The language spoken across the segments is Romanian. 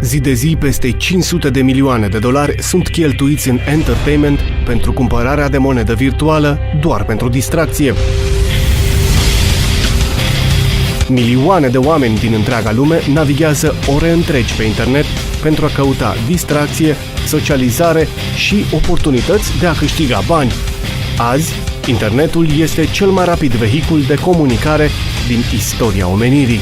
Zi de zi, peste 500 de milioane de dolari sunt cheltuiți în entertainment pentru cumpărarea de monedă virtuală doar pentru distracție. Milioane de oameni din întreaga lume navighează ore întregi pe internet pentru a căuta distracție, socializare și oportunități de a câștiga bani. Azi, internetul este cel mai rapid vehicul de comunicare din istoria omenirii.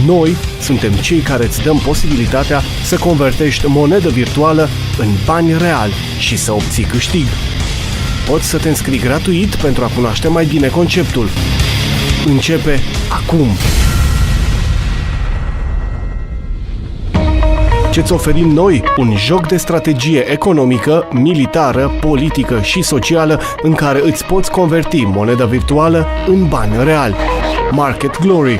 Noi suntem cei care îți dăm posibilitatea să convertești monedă virtuală în bani reali și să obții câștig. Poți să te înscrii gratuit pentru a cunoaște mai bine conceptul. Începe acum! Ce-ți oferim noi? Un joc de strategie economică, militară, politică și socială în care îți poți converti moneda virtuală în bani reali. Market Glory.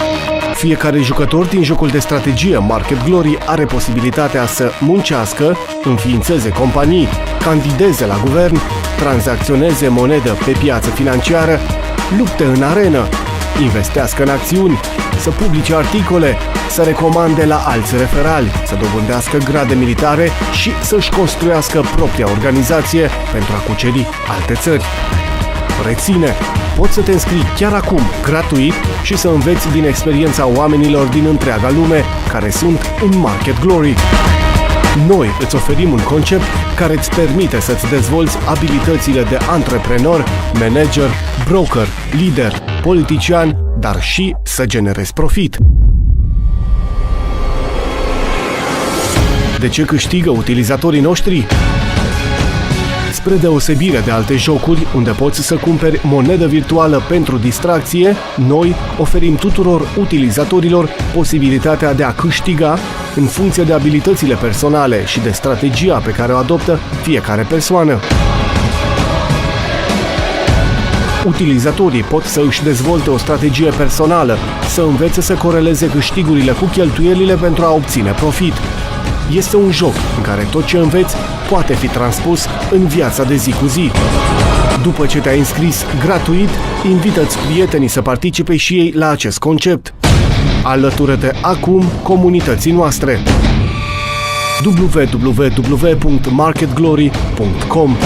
Fiecare jucător din jocul de strategie Market Glory are posibilitatea să muncească, înființeze companii, candideze la guvern, tranzacționeze monedă pe piață financiară, lupte în arenă, investească în acțiuni, să publice articole, să recomande la alți referali, să dobândească grade militare și să-și construiască propria organizație pentru a cuceri alte țări. Reține! Poți să te înscrii chiar acum, gratuit, și să înveți din experiența oamenilor din întreaga lume care sunt în Market Glory. Noi îți oferim un concept care îți permite să-ți dezvolți abilitățile de antreprenor, manager, broker, lider, politician, dar și să generezi profit. De ce câștigă utilizatorii noștri? Spre deosebire de alte jocuri unde poți să cumperi monedă virtuală pentru distracție, noi oferim tuturor utilizatorilor posibilitatea de a câștiga în funcție de abilitățile personale și de strategia pe care o adoptă fiecare persoană. Utilizatorii pot să își dezvolte o strategie personală, să învețe să coreleze câștigurile cu cheltuielile pentru a obține profit. Este un joc în care tot ce înveți poate fi transpus în viața de zi cu zi. După ce te-ai înscris gratuit, invită-ți prietenii să participe și ei la acest concept. Alătură-te acum comunității noastre. www.marketglory.com